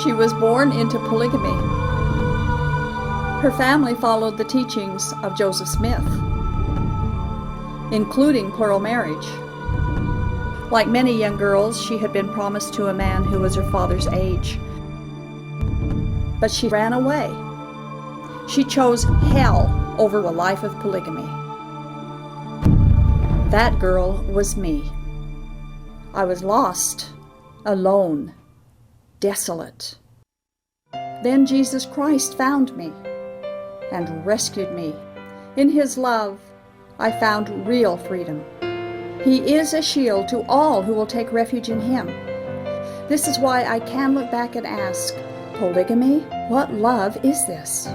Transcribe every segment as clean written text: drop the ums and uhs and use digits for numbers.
She was born into polygamy. Her family followed the teachings of Joseph Smith, including plural marriage. Like many young girls, she had been promised to a man who was her father's age. But she ran away. She chose hell over a life of polygamy. That girl was me. I was lost, alone, desolate. Then Jesus Christ found me and rescued me. In His love, I found real freedom. He is a shield to all who will take refuge in Him. This is why I can look back and ask, polygamy? What love is this?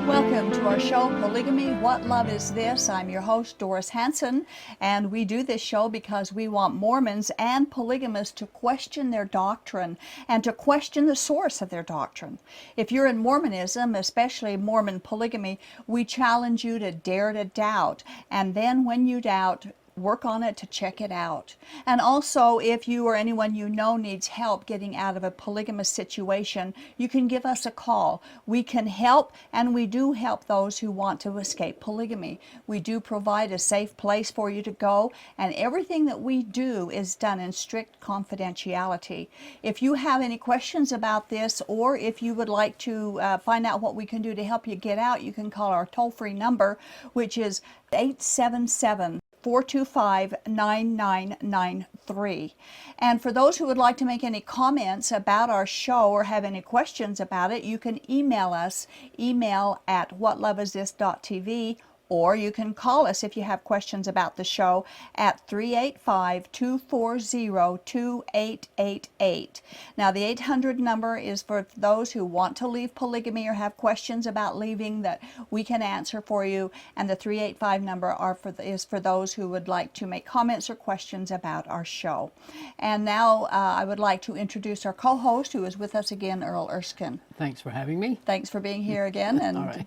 Welcome to our show, Polygamy, What Love Is This? I'm your host, Doris Hanson, and we do this show because we want Mormons and polygamists to question their doctrine and to question the source of their doctrine. If you're in Mormonism, especially Mormon polygamy, we challenge you to dare to doubt, and then when you doubt, work on it to check it out. And also, if you or anyone you know needs help getting out of a polygamous situation, you can give us a call. We can help, and we do help those who want to escape polygamy. We do provide a safe place for you to go, and everything that we do is done in strict confidentiality. If you have any questions about this, or if you would like to find out what we can do to help you get out, you can call our toll-free number, which is 877-425-9993. And for those who would like to make any comments about our show or have any questions about it, you can email us, email@whatloveisthis.tv, or you can call us if you have questions about the show at 385-240-2888. Now, the 800 number is for those who want to leave polygamy or have questions about leaving that we can answer for you, and the 385 number is for those who would like to make comments or questions about our show. And now I would like to introduce our co-host, who is with us again, Earl Erskine. Thanks for having me. Thanks for being here again and Right.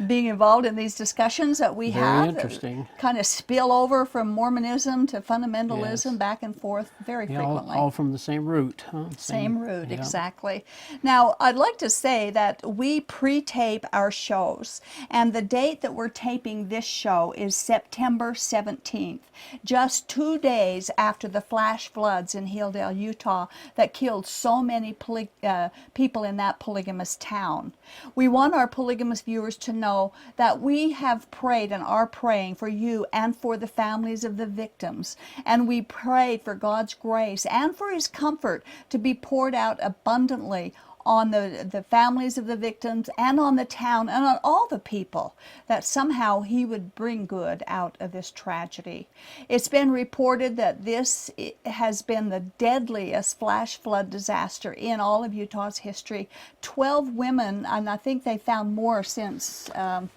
being involved in these discussions that we Very have. interesting. Kind of spill over from Mormonism to fundamentalism, Yes. back and forth very frequently. All from the same root, huh? Same root, yeah. exactly. Now, I'd like to say that we pre-tape our shows, and the date that we're taping this show is September 17th, just 2 days after the flash floods in Hilldale, Utah, that killed so many people in that polygamous town. We want our polygamous viewers to know that we have prayed and are praying for you and for the families of the victims, and we pray for God's grace and for His comfort to be poured out abundantly on the families of the victims and on the town and on all the people, that somehow He would bring good out of this tragedy. It's been reported that this has been the deadliest flash flood disaster in all of Utah's history. 12 women, and I think they found more since I've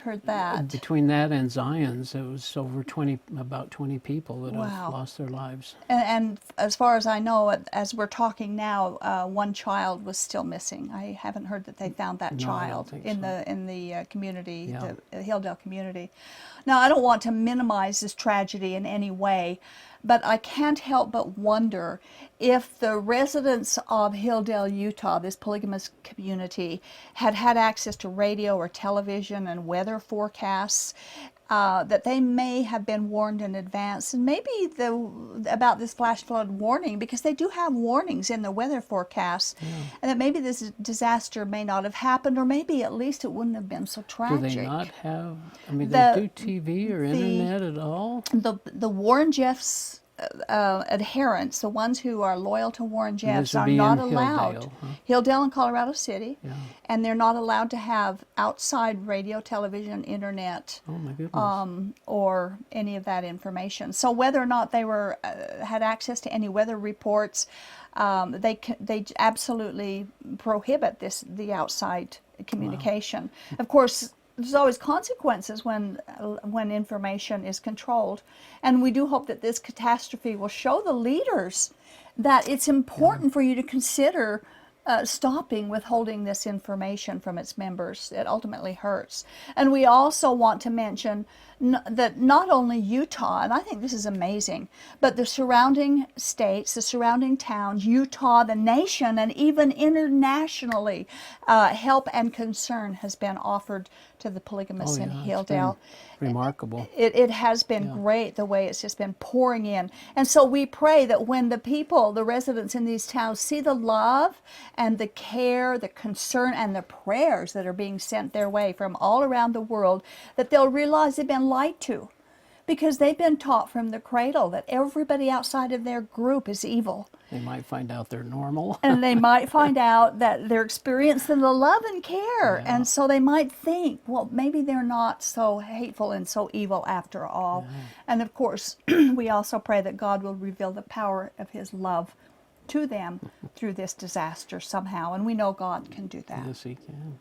heard that. Between that and Zion's, it was about 20 people that have lost their lives. And as far as I know, as we're talking now, one child was still missing. I haven't heard that they found that child in the community, the Hilldale community. Now, I don't want to minimize this tragedy in any way, but I can't help but wonder if the residents of Hilldale, Utah, this polygamous community, had access to radio or television and weather forecasts, that they may have been warned in advance, and maybe about this flash flood warning, because they do have warnings in the weather forecasts, and that maybe this disaster may not have happened, or maybe at least it wouldn't have been so tragic. Do they not have, they do TV or internet at all? The Warren Jeffs adherents, the ones who are loyal to Warren Jeffs, are not allowed. Hilldale, huh? Hilldale in Colorado City, and they're not allowed to have outside radio, television, internet, oh my goodness, or any of that information. So whether or not they had access to any weather reports, they absolutely prohibit the outside communication. Wow. Of course, there's always consequences when information is controlled, and we do hope that this catastrophe will show the leaders that it's important for you to consider stopping withholding this information from its members. It ultimately hurts. And we also want to mention that not only Utah, and I think this is amazing, but the surrounding states, the surrounding towns, Utah, the nation, and even internationally, help and concern has been offered to the polygamists in Hilldale. Remarkable. It has been great the way it's just been pouring in. And so we pray that when the people, the residents in these towns, see the love and the care, the concern, and the prayers that are being sent their way from all around the world, that they'll realize they've been lied to. Because they've been taught from the cradle that everybody outside of their group is evil. They might find out they're normal. And they might find out that they're experiencing the love and care. Yeah. And so they might think, well, maybe they're not so hateful and so evil after all. Yeah. And of course, we also pray that God will reveal the power of his love to them through this disaster somehow. And we know God can do that. Yes, he can.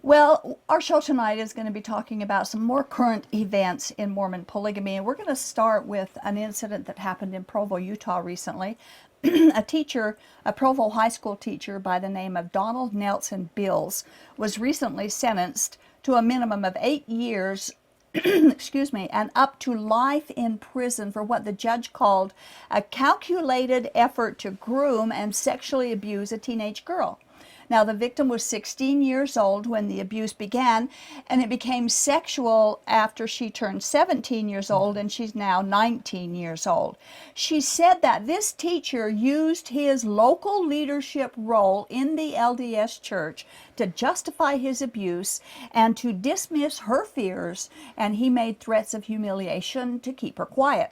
Well, our show tonight is going to be talking about some more current events in Mormon polygamy, and we're going to start with an incident that happened in Provo, Utah recently. A Provo high school teacher by the name of Donald Nelson Bills was recently sentenced to a minimum of 8 years excuse me, and up to life in prison for what the judge called a calculated effort to groom and sexually abuse a teenage girl. Now, the victim was 16 years old when the abuse began, and it became sexual after she turned 17 years old, and she's now 19 years old. She said that this teacher used his local leadership role in the LDS church to justify his abuse and to dismiss her fears, and he made threats of humiliation to keep her quiet.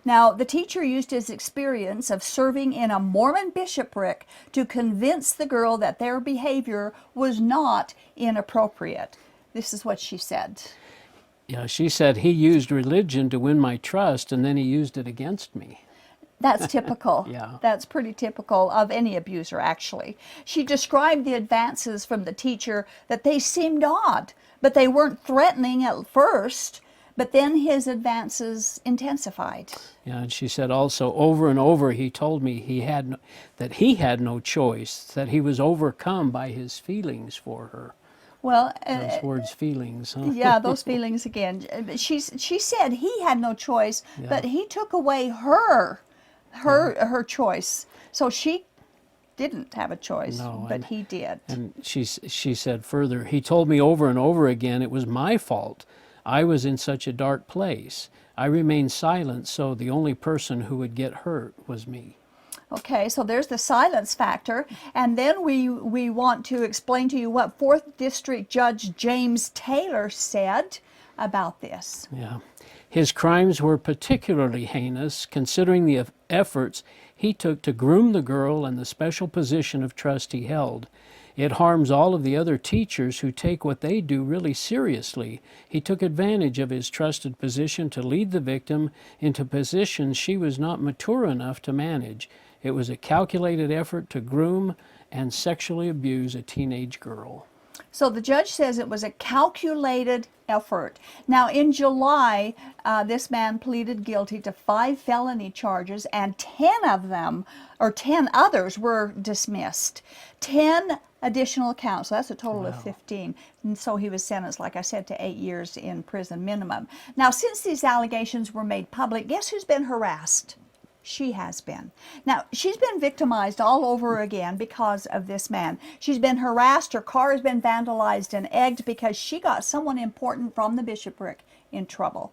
Now, the teacher used his experience of serving in a Mormon bishopric to convince the girl that their behavior was not inappropriate. This is what she said. Yeah, she said he used religion to win my trust, and then he used it against me. That's typical. Yeah. That's pretty typical of any abuser, actually. She described the advances from the teacher that they seemed odd, but they weren't threatening at first. But then his advances intensified. Yeah, and she said also over and over he told me that he had no choice, that he was overcome by his feelings for her. Well, those words, feelings, huh? Yeah, those feelings again. She said he had no choice, but he took away her choice. So she didn't have a choice, but he did. And she said further, he told me over and over again it was my fault. I was in such a dark place. I remained silent, so the only person who would get hurt was me. Okay, so there's the silence factor. And then we want to explain to you what 4th District Judge James Taylor said about this. Yeah. His crimes were particularly heinous, considering the efforts he took to groom the girl and the special position of trust he held. It harms all of the other teachers who take what they do really seriously. He took advantage of his trusted position to lead the victim into positions she was not mature enough to manage. It was a calculated effort to groom and sexually abuse a teenage girl. So the judge says it was a calculated effort. Now, in July, this man pleaded guilty to 5 felony charges, and 10 others were dismissed. 10 additional counts, so that's a total of 15. And so he was sentenced, like I said, to 8 years in prison minimum. Now, since these allegations were made public, guess who's been harassed? She has been. Now, she's been victimized all over again because of this man. She's been harassed, her car has been vandalized and egged because she got someone important from the bishopric in trouble.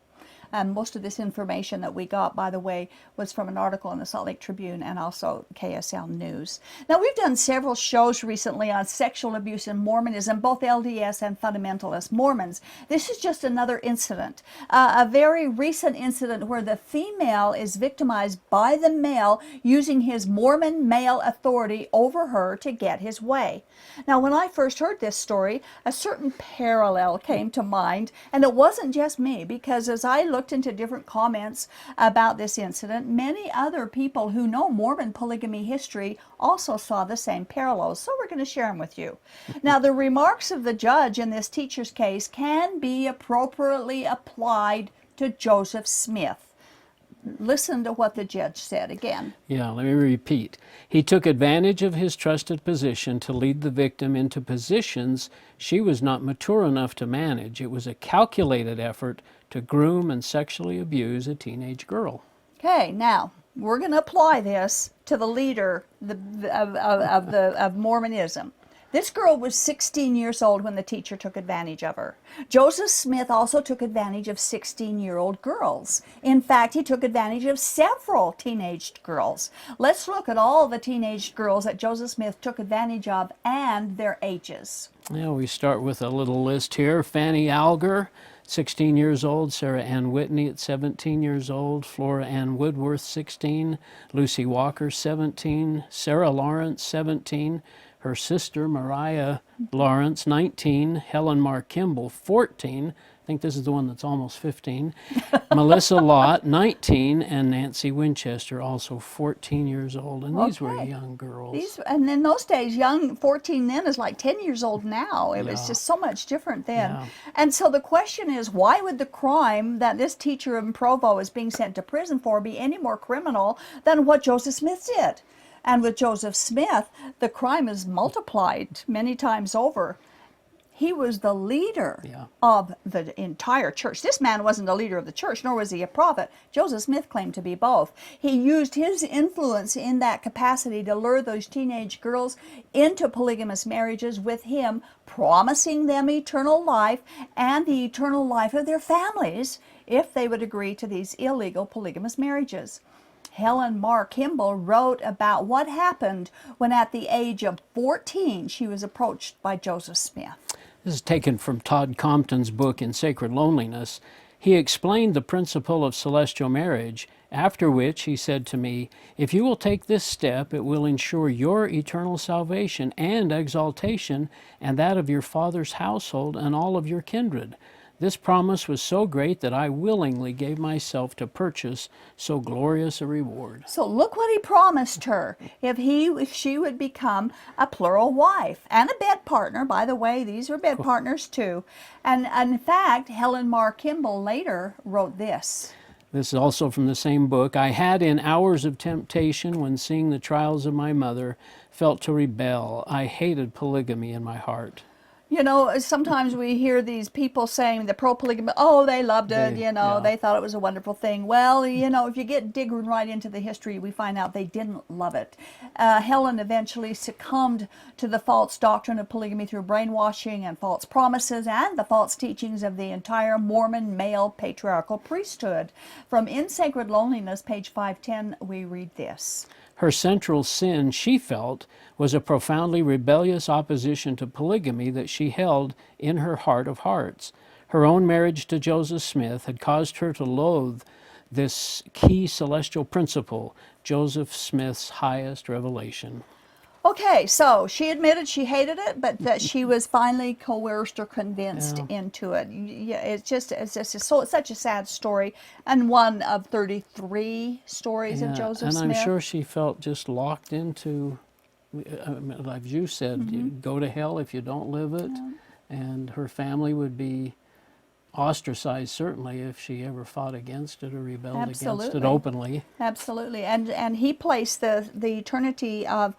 Most of this information that we got, by the way, was from an article in the Salt Lake Tribune and also KSL News. Now, we've done several shows recently on sexual abuse in Mormonism, both LDS and fundamentalist Mormons. This is just another incident, a very recent incident where the female is victimized by the male using his Mormon male authority over her to get his way. Now, when I first heard this story, a certain parallel came to mind, and it wasn't just me, because as I looked into different comments about this incident, many other people who know Mormon polygamy history also saw the same parallels, so we're going to share them with you. Now, the remarks of the judge in this teacher's case can be appropriately applied to Joseph Smith. Listen to what the judge said again. Yeah, let me repeat. He took advantage of his trusted position to lead the victim into positions she was not mature enough to manage. It was a calculated effort to groom and sexually abuse a teenage girl. Okay, now we're going to apply this to the leader of Mormonism. This girl was 16 years old when the teacher took advantage of her. Joseph Smith also took advantage of 16-year-old girls. In fact, he took advantage of several teenaged girls. Let's look at all the teenage girls that Joseph Smith took advantage of and their ages. Now we start with a little list here. Fanny Alger, 16 years old. Sarah Ann Whitney at 17 years old. Flora Ann Woodworth, 16. Lucy Walker, 17. Sarah Lawrence, 17. Her sister, Mariah Lawrence, 19. Helen Mar Kimball, 14. I think this is the one that's almost 15. Melissa Lott, 19. And Nancy Winchester, also 14 years old. And these were young girls. And in those days, young 14 then is like 10 years old now. It was Yeah. just so much different then. Yeah. And so the question is, why would the crime that this teacher in Provo is being sent to prison for be any more criminal than what Joseph Smith did? And with Joseph Smith, the crime is multiplied many times over. He was the leader of the entire church. This man wasn't the leader of the church, nor was he a prophet. Joseph Smith claimed to be both. He used his influence in that capacity to lure those teenage girls into polygamous marriages with him, promising them eternal life and the eternal life of their families if they would agree to these illegal polygamous marriages. Helen Mar Kimball wrote about what happened when at the age of 14 she was approached by Joseph Smith. This is taken from Todd Compton's book In Sacred Loneliness. He explained the principle of celestial marriage, after which he said to me, "If you will take this step, it will ensure your eternal salvation and exaltation and that of your father's household and all of your kindred. This promise was so great that I willingly gave myself to purchase so glorious a reward." So look what he promised her. If she would become a plural wife and a bed partner. By the way, these were bed partners too. And in fact, Helen Mar Kimball later wrote this. This is also from the same book. "I had in hours of temptation, when seeing the trials of my mother, felt to rebel. I hated polygamy in my heart." You know, sometimes we hear these people saying the pro-polygamy, oh, they loved it, they thought it was a wonderful thing. Well, if you get digging right into the history, we find out they didn't love it. Helen eventually succumbed to the false doctrine of polygamy through brainwashing and false promises and the false teachings of the entire Mormon male patriarchal priesthood. From In Sacred Loneliness, page 510, we read this. Her central sin, she felt, was a profoundly rebellious opposition to polygamy that she held in her heart of hearts. Her own marriage to Joseph Smith had caused her to loathe this key celestial principle, Joseph Smith's highest revelation. Okay, so she admitted she hated it, but that she was finally coerced or convinced into it. Yeah, it's such a sad story, and one of 33 stories of Joseph Smith. And I'm sure she felt just locked into, like you said, you go to hell if you don't live it, and her family would be ostracized certainly if she ever fought against it or rebelled against it openly. Absolutely, and he placed the eternity of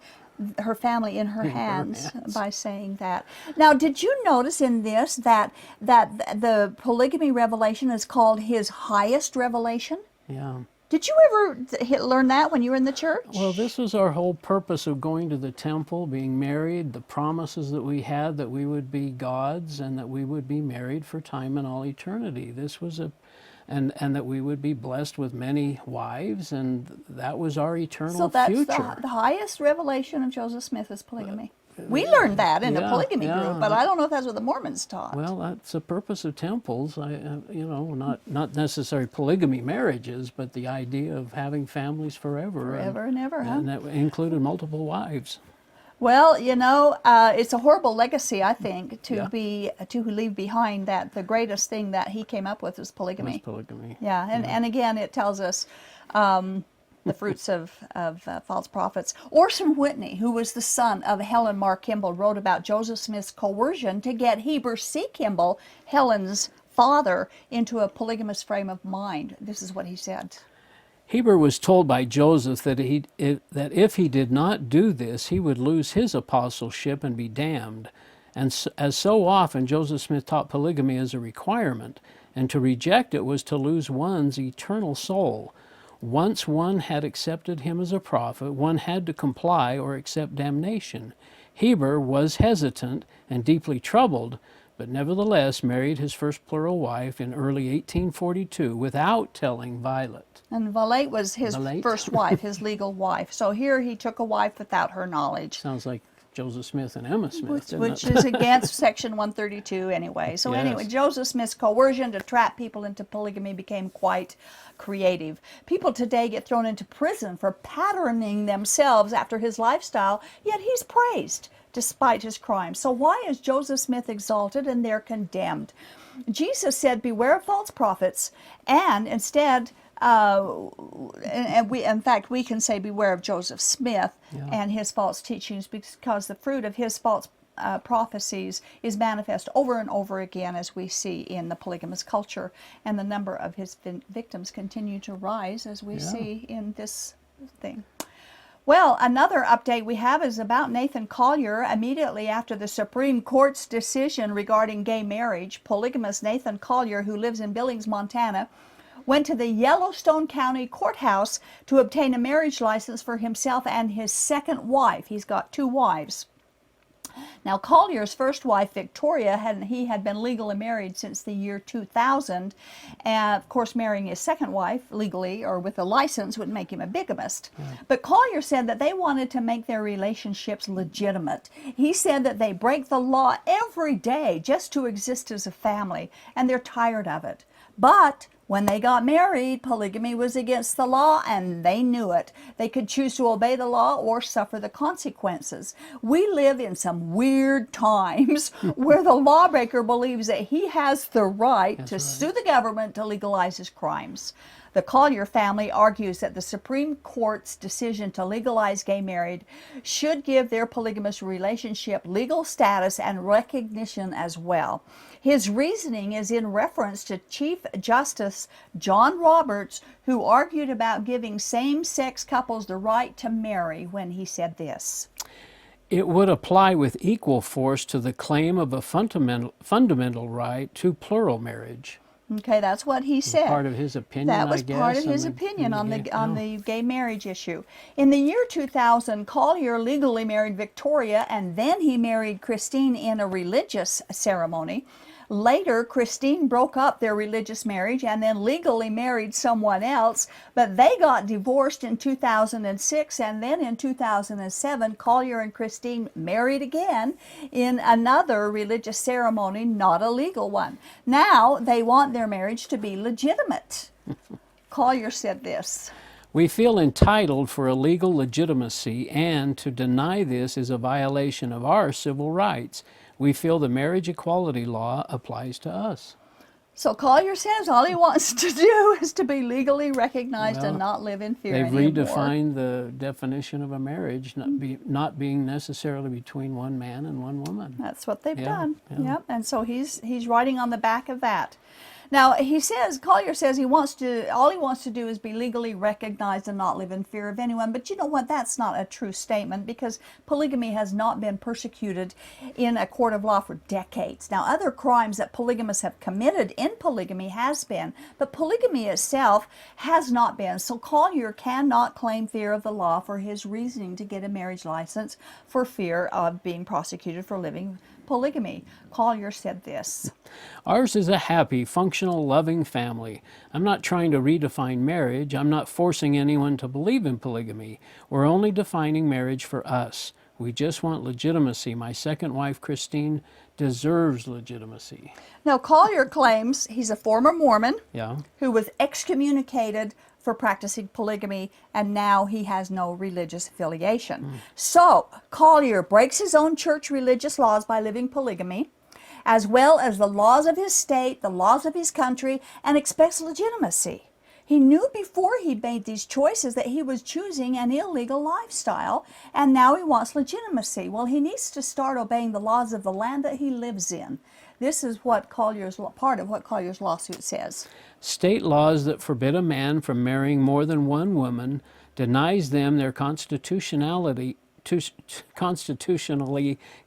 her family in her hands by saying that. Now, did you notice in this that the polygamy revelation is called his highest revelation? Yeah. Did you ever learn that when you were in the church? Well, this was our whole purpose of going to the temple, being married, the promises that we had that we would be gods and that we would be married for time and all eternity. This was and that we would be blessed with many wives, and that was our eternal future. So that's the highest revelation of Joseph Smith is polygamy. We learned that in the polygamy group, but I don't know if that's what the Mormons taught. Well, that's the purpose of temples. Not necessarily polygamy marriages, but the idea of having families forever. Forever and ever, huh? And that included multiple wives. Well, it's a horrible legacy, I think, to leave behind that the greatest thing that he came up with was polygamy. Yeah, and again, it tells us the fruits of false prophets. Orson Whitney, who was the son of Helen Mar Kimball, wrote about Joseph Smith's coercion to get Heber C. Kimball, Helen's father, into a polygamous frame of mind. This is what he said. Heber was told by Joseph that that if he did not do this, he would lose his apostleship and be damned. And as so often, Joseph Smith taught polygamy as a requirement, and to reject it was to lose one's eternal soul. Once one had accepted him as a prophet, one had to comply or accept damnation. Heber was hesitant and deeply troubled, but nevertheless married his first plural wife in early 1842 without telling Violet. And Valete was his Valete? first wife, his legal wife. So here he took a wife without her knowledge. Sounds like Joseph Smith and Emma Smith, Which is against Section 132 anyway. So Yes. anyway, Joseph Smith's coercion to trap people into polygamy became quite creative. People today get thrown into prison for patterning themselves after his lifestyle, yet he's praised despite his crimes. So why is Joseph Smith exalted and they're condemned? Jesus said, beware of false prophets, and instead, in fact, we can say beware of Joseph Smith and his false teachings, because the fruit of his false prophecies is manifest over and over again, as we see in the polygamous culture, and the number of his victims continue to rise, as we see in this thing. Well, another update we have is about Nathan Collier. Immediately after the Supreme Court's decision regarding gay marriage, polygamist Nathan Collier, who lives in Billings, Montana, went to the Yellowstone County Courthouse to obtain a marriage license for himself and his second wife. He's got two wives. Now, Collier's first wife, Victoria, he had been legally married since the year 2000. And, of course, marrying his second wife legally or with a license would make him a bigamist. But Collier said that they wanted to make their relationships legitimate. He said that they break the law every day just to exist as a family, and they're tired of it. But when they got married, polygamy was against the law, and they knew it. They could choose to obey the law or suffer the consequences. We live in some weird times where the lawbreaker believes that he has the right to sue the government to legalize his crimes. The Collier family argues that the Supreme Court's decision to legalize gay marriage should give their polygamous relationship legal status and recognition as well. His reasoning is in reference to Chief Justice John Roberts, who argued about giving same-sex couples the right to marry when he said this. It would apply with equal force to the claim of a fundamental right to plural marriage. Okay, that's what he said. Part of his opinion, That was I guess, part of his opinion on the gay marriage issue. In the year 2000, Collier legally married Victoria, and then he married Christine in a religious ceremony. Later, Christine broke up their religious marriage and then legally married someone else, but they got divorced in 2006, and then in 2007, Collier and Christine married again in another religious ceremony, not a legal one. Now, they want their marriage to be legitimate. Collier said this. We feel entitled for a legal legitimacy, and to deny this is a violation of our civil rights. We feel the marriage equality law applies to us. So Collier says all he wants to do is to be legally recognized and not live in fear anymore. They've redefined the definition of a marriage, not being necessarily between one man and one woman. That's what they've done. Yep. And so he's riding on the back of that. Now, Collier says all he wants to do is be legally recognized and not live in fear of anyone. But you know what? That's not a true statement, because polygamy has not been persecuted in a court of law for decades. Now, other crimes that polygamists have committed in polygamy has been, but polygamy itself has not been. So Collier cannot claim fear of the law for his reasoning to get a marriage license for fear of being prosecuted for living polygamy. Collier said this. Ours is a happy, functional, loving family. I'm not trying to redefine marriage. I'm not forcing anyone to believe in polygamy. We're only defining marriage for us. We just want legitimacy. My second wife, Christine, deserves legitimacy. Now, Collier claims he's a former Mormon who was excommunicated for practicing polygamy, and now he has no religious affiliation. So, Collier breaks his own church religious laws by living polygamy, as well as the laws of his state, the laws of his country, and expects legitimacy. He knew before he made these choices that he was choosing an illegal lifestyle, and now he wants legitimacy. Well, he needs to start obeying the laws of the land that he lives in. This is what part of what Collier's lawsuit says. State laws that forbid a man from marrying more than one woman denies them their constitutionally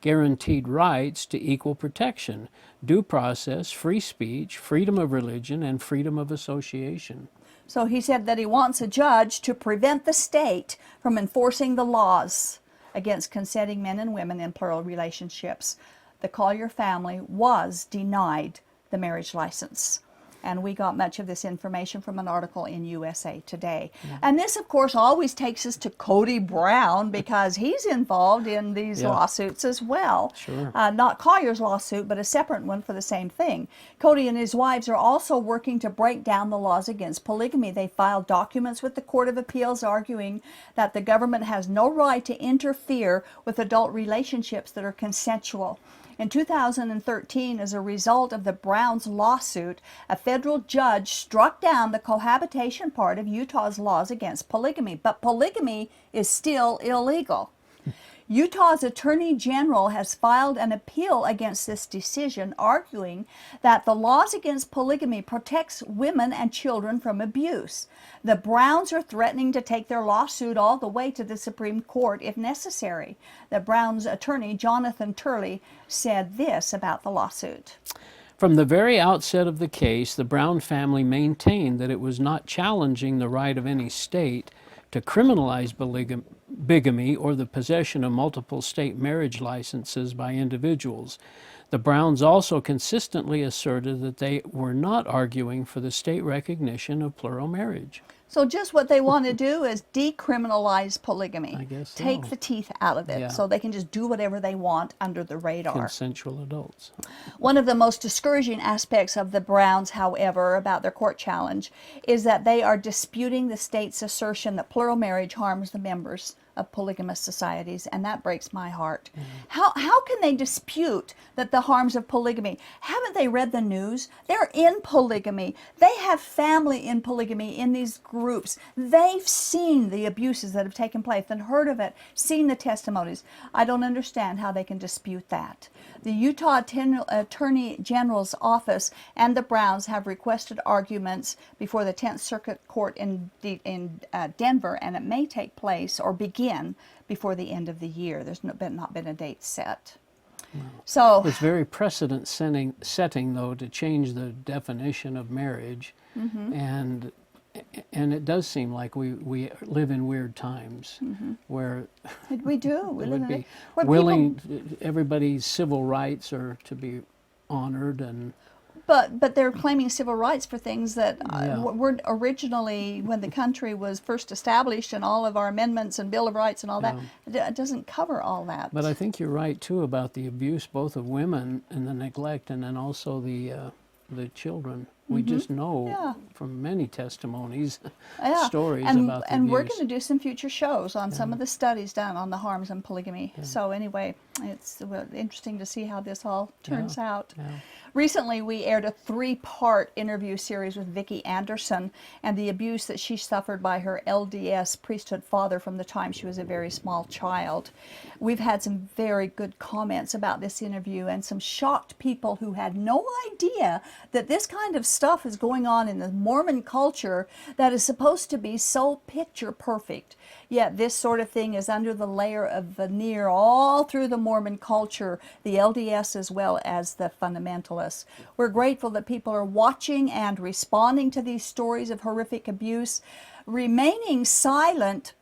guaranteed rights to equal protection, due process, free speech, freedom of religion, and freedom of association. So he said that he wants a judge to prevent the state from enforcing the laws against consenting men and women in plural relationships. The Collier family was denied the marriage license. And we got much of this information from an article in USA Today. And this, of course, always takes us to Cody Brown, because he's involved in these lawsuits as well. Sure. Not Collier's lawsuit, but a separate one for the same thing. Cody and his wives are also working to break down the laws against polygamy. They filed documents with the Court of Appeals arguing that the government has no right to interfere with adult relationships that are consensual. In 2013, as a result of the Browns' lawsuit, a federal judge struck down the cohabitation part of Utah's laws against polygamy. But polygamy is still illegal. Utah's Attorney General has filed an appeal against this decision, arguing that the laws against polygamy protects women and children from abuse. The Browns are threatening to take their lawsuit all the way to the Supreme Court if necessary. The Browns' attorney, Jonathan Turley, said this about the lawsuit. From the very outset of the case, the Brown family maintained that it was not challenging the right of any state to criminalize bigamy or the possession of multiple state marriage licenses by individuals. The Browns also consistently asserted that they were not arguing for the state recognition of plural marriage. So just what they want to do is decriminalize polygamy. I guess so. Take the teeth out of it so they can just do whatever they want under the radar. Consensual adults. One of the most discouraging aspects of the Browns, however, about their court challenge is that they are disputing the state's assertion that plural marriage harms the members of polygamous societies, and that breaks my heart. How can they dispute that the harms of polygamy? Haven't they read the news? They're in polygamy. They have family in polygamy in these groups. They've seen the abuses that have taken place and heard of it, seen the testimonies. I don't understand how they can dispute that. The Utah Attorney General's office and the Browns have requested arguments before the 10th Circuit Court in Denver, and it may take place or begin before the end of the year. There's not been a date set. So it's very precedent setting, though, to change the definition of marriage, and it does seem like we live in weird times where we do. We it live would in be where willing, everybody's civil rights are to be honored, and But they're claiming civil rights for things that were originally, when the country was first established and all of our amendments and Bill of Rights and all that, it doesn't cover all that. But I think you're right, too, about the abuse both of women and the neglect, and then also the children. We just know from many testimonies, stories about the abuse. And we're going to do some future shows on some of the studies done on the harms in polygamy. So anyway, it's interesting to see how this all turns out. Recently, we aired a 3-part interview series with Vicki Anderson and the abuse that she suffered by her LDS priesthood father from the time she was a very small child. We've had some very good comments about this interview and some shocked people who had no idea that this kind of stuff is going on in the Mormon culture that is supposed to be so picture perfect. Yet this sort of thing is under the layer of veneer all through the Mormon culture, the LDS as well as the fundamentalists. We're grateful that people are watching and responding to these stories of horrific abuse. Remaining silent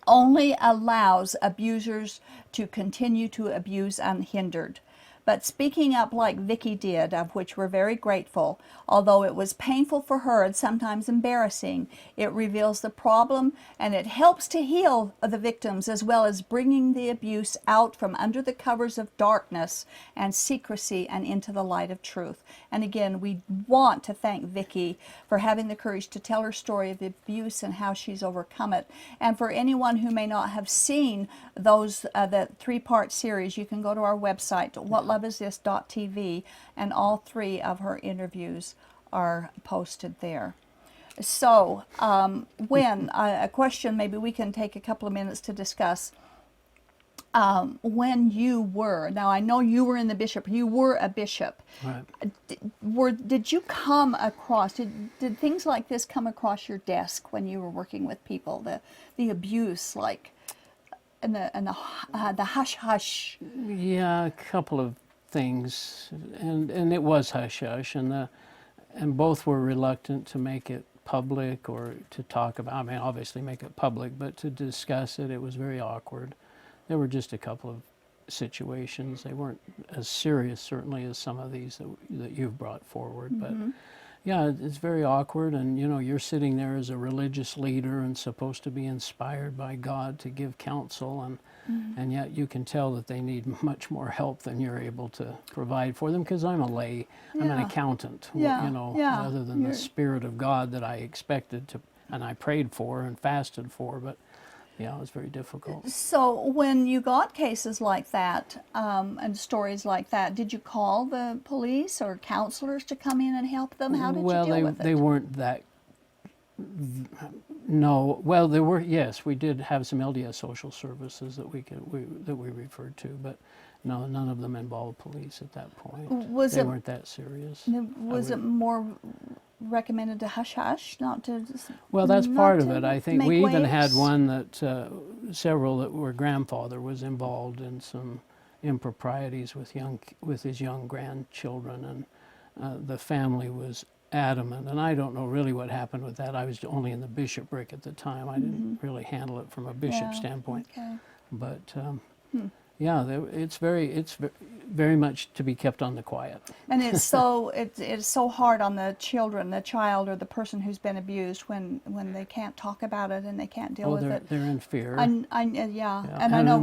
only allows abusers to continue to abuse unhindered. But speaking up like Vicki did, of which we're very grateful, although it was painful for her and sometimes embarrassing, it reveals the problem and it helps to heal the victims, as well as bringing the abuse out from under the covers of darkness and secrecy and into the light of truth. And again, we want to thank Vicki for having the courage to tell her story of abuse and how she's overcome it. And for anyone who may not have seen those the 3-part series, you can go to our website, whatloveisthis.tv, and all 3 of her interviews are posted there. So, when a question maybe we can take a couple of minutes to discuss. When you were, now I know you were in the bishop, you were a bishop. Right. Did you come across, did things like this come across your desk when you were working with people, the abuse, like, and the hush hush? Yeah, a couple of things, and it was hush hush, and both were reluctant to make it public or to talk about. I mean, obviously make it public, but to discuss it, it was very awkward. There were just a couple of situations. They weren't as serious, certainly, as some of these that you've brought forward. But yeah, it's very awkward. And you know, you're sitting there as a religious leader and supposed to be inspired by God to give counsel, and yet you can tell that they need much more help than you're able to provide for them. Because I'm a lay, I'm an accountant. You know, other than the Spirit of God that I expected to, and I prayed for and fasted for, but. Yeah, it was very difficult. So when you got cases like that and stories like that, did you call the police or counselors to come in and help them? How did you deal with it? They weren't that. No, well, there were. Yes, we did have some LDS social services that we referred to, but no, none of them involved police at that point. They weren't that serious. Was it more recommended to hush hush, not to just, well, that's part of it. I think make we even had waves? one that several that were grandfather was involved in some improprieties with his young grandchildren, and the family was adamant. And I don't know really what happened with that. I was only in the bishopric at the time. I didn't really handle it from a bishop standpoint. Okay. But yeah, it's very much to be kept on the quiet. And it's so hard on the child or the person who's been abused when they can't talk about it and they can't deal with it. They're in fear. And I know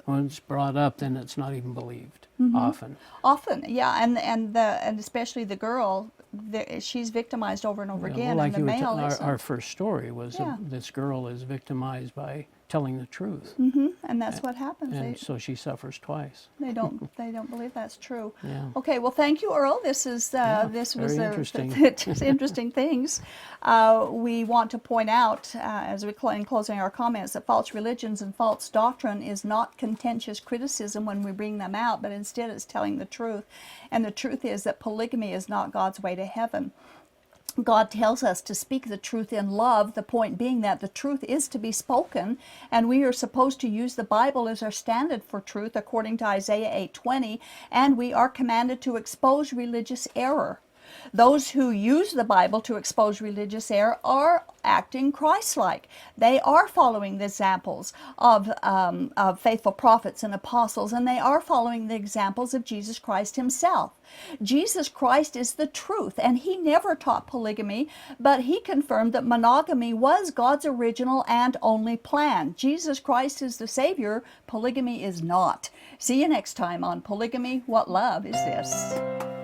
when it's brought up, then it's not even believed often. Often, yeah, and especially the girl, she's victimized over and over again. Well, like and the male our first story was this girl is victimized by telling the truth, and that's what happens. and so she suffers twice. They don't believe that's true. Yeah. Okay, well, thank you, Earl. This was interesting. interesting things. We want to point out, as we in closing our comments, that false religions and false doctrine is not contentious criticism when we bring them out, but instead it's telling the truth. And the truth is that polygamy is not God's way to heaven. God tells us to speak the truth in love, the point being that the truth is to be spoken, and we are supposed to use the Bible as our standard for truth according to Isaiah 8:20, and we are commanded to expose religious error. Those who use the Bible to expose religious error are acting Christ-like. They are following the examples of faithful prophets and apostles, and they are following the examples of Jesus Christ himself. Jesus Christ is the truth, and he never taught polygamy, but he confirmed that monogamy was God's original and only plan. Jesus Christ is the Savior. Polygamy is not. See you next time on Polygamy, What Love Is This?